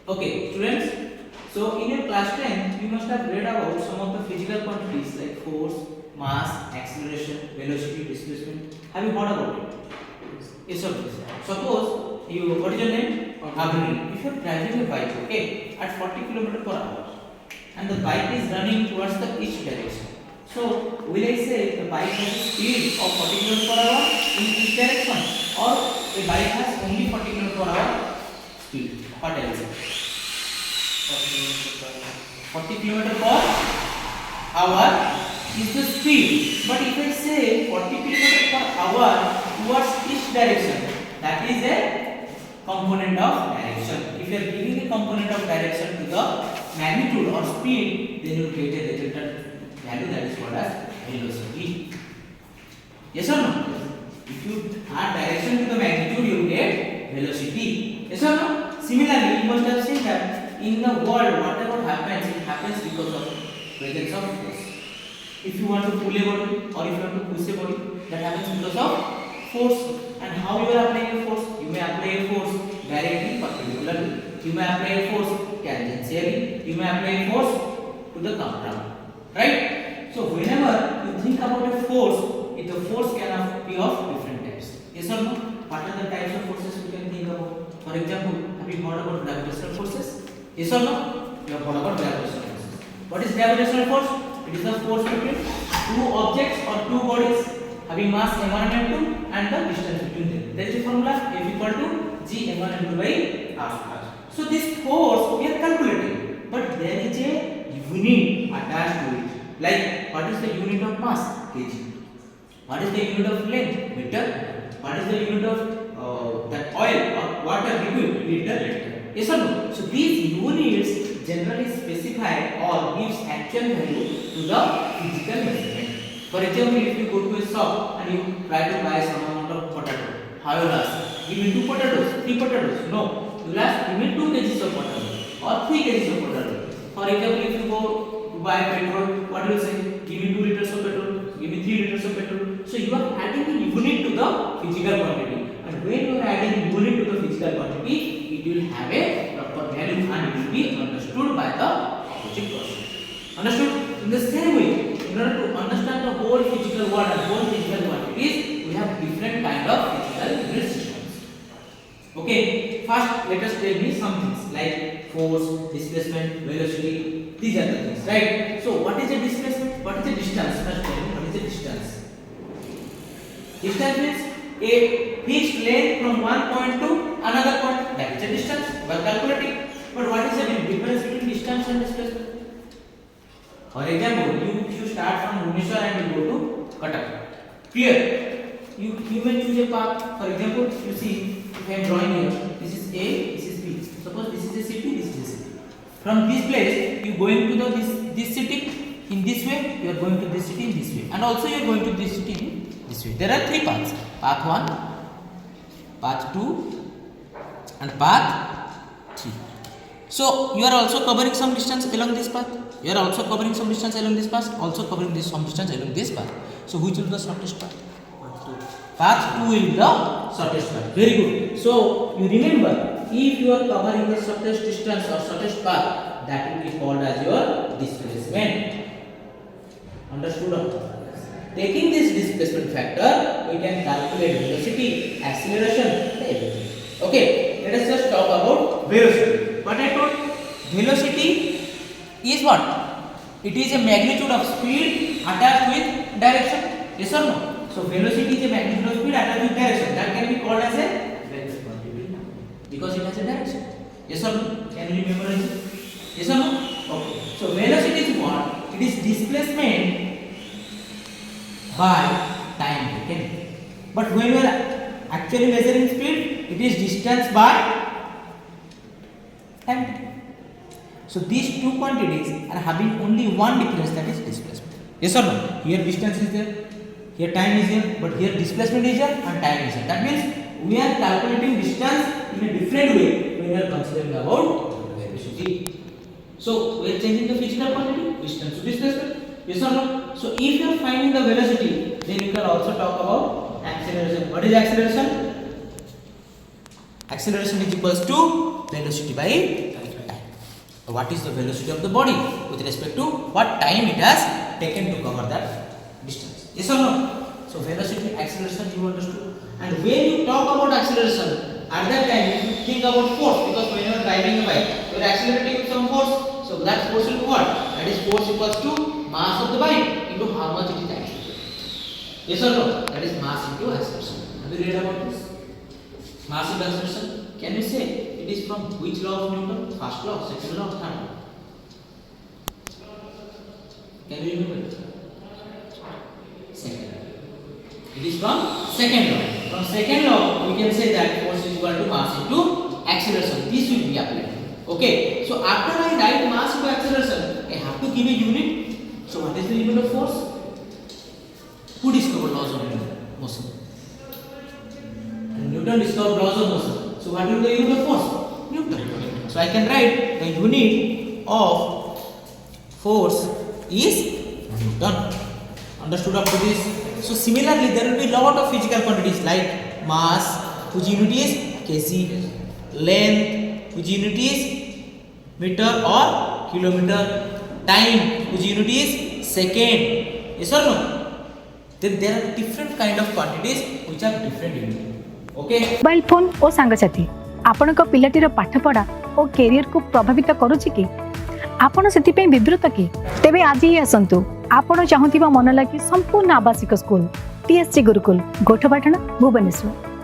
Okay, students. So in your class 10, you must have read about some of the physical quantities like force, mass, acceleration, velocity, displacement. Have you heard about it? Yes or no? Suppose you, what is your name? Abhinay. If you are driving a bike, okay, at 40 km per hour, and the bike is running towards the each direction. So will I say the bike has a speed of 40 km per hour in each direction, or a bike has only 40 km per hour speed? What I will say? 40 km per hour is the speed, but if I say 40 km per hour towards each direction, that is a component of direction. If you are giving a component of direction to the magnitude or speed, then you get a resultant value that is called as velocity. Yes or no? If you add direction to the magnitude, you get velocity. Yes or no? Similarly, you must have seen that in the world, whatever happens, it happens because of presence of force. If you want to pull a body or if you want to push a body, that happens because of force. And how you are applying a force? You may apply a force directly, perpendicularly. You may apply a force tangentially. You may apply a force to the counter. Right? So whenever you think about a force, the force can be of different types. Yes or no? What are the types of forces we can think about? For example, have you heard about gravitational forces? Yes or no? You have heard about gravitational forces. What is gravitational force? It is the force between two objects or two bodies having mass m1 and m2 and the distance between them. There is a formula F equal to g m1 m2 by r. So this force we are calculating, but there is a unit attached to it. Like what is the unit of mass? Kg. What is the unit of length? Meter. What is the unit of that oil or water liquid? Liter. Yes or no? So these units generally specify or gives actual value to the physical measurement. For example, if you go to a shop and you try to buy some amount of potato, how you will ask? Give me 2 potatoes, 3 potatoes. No, you will ask, give me 2 kgs of potato or 3 kgs of potato. For example, if you go to buy petrol, what will you say? Give me 2 liters of petrol, give me 3 liters of petrol. So you are adding a unit to the physical quantity. And when you are adding a unit to the physical quantity, it will have a proper value and it will be understood by the opposite person. Understood? In the same way, in order to understand the whole physical world and whole physical quantities, we have different kind of physical unit systems. Okay, first let us tell me some things like force, displacement, velocity. These are the things, right? So what is a displacement? What is a distance? First tell me, what is a distance? Distance means a fixed length from one point to another point. That is a distance. We are calculating. But what is the difference between distance and displacement? For example, you start from Bhubaneswar and you go to Cuttack. Clear? You may choose a path. For example, you see, if I am drawing here, this is A, this is B. Suppose this is a city, this is a city. From this place, you going to this city in this way. You are going to this city in this way, and also you are going to this city in this way. There are 3 paths: path 1, path 2, and path 3. So you are also covering some distance along this path. You are also covering some distance along this path. Also covering some distance along this path. So which will be the shortest path? Path 2 will be the shortest path. Very good. So you remember, if you are covering the shortest distance or shortest path, that will be called as your displacement. Understood? Taking this displacement factor, we can calculate velocity, acceleration, everything. Okay, let us just talk about velocity. What I told, velocity is what? It is a magnitude of speed attached with direction. Yes or no? So velocity is a magnitude of speed attached with direction. That can be called as a vector quantity because it has a direction. Yes or no? Can you memorize it? Yes or no? Okay. So velocity is what? It is displacement by time taken. But when you are actually measuring speed, it is distance by time. So these two quantities are having only one difference, that is displacement. Yes or no? Here distance is there, here time is there, but here displacement is there and time is there. That means we are calculating distance in a different way when we are considering about velocity. So we are changing the physical quantity, distance to displacement. Yes or no? So if you are finding the velocity, then you can also talk about acceleration. What is acceleration? Acceleration is equals to velocity by time. what is the velocity of the body with respect to what time it has taken to cover that distance. Yes or no? So velocity, acceleration you understood. And when you talk about acceleration, at that time you think about force, because when you are driving a bike, you are accelerating with some force. So that force will be what? That is force equals to mass of the bike into how much it is accelerated. Yes or no? That is mass into acceleration. Have you read about this? Mass into acceleration. Can you say it is from which law of Newton? First law, second law, third law? Can you remember it? Second. It is from second law. From second law, we can say that force is equal to mass into acceleration. This will be applied. Okay. So after I write mass into acceleration, I have to give a unit. So what is the unit of force? Who discovered laws of motion? Newton discovered laws of motion. So what will be the unit of force? Newton. So I can write the unit of force is Newton. Understood up to this? So similarly, there will be lot of physical quantities like mass, whose unit is kg, length, whose unit is meter or kilometer, time, whose unit is second. Yes or no? Then there are different kind of quantities which are different unit. Okay. Mobile phone और सांगसाथी आपणक पिलाटीर पाठपढ़ा और career को प्रभावित करुछि कि आपण सेतिपई विब्रत कि तेबे आज ही आसंतु आपण चाहुथिबा मन लागी संपूर्ण आवासिक स्कूल टीएससी गुरुकुल गोठपाटण भुवनेश्वर।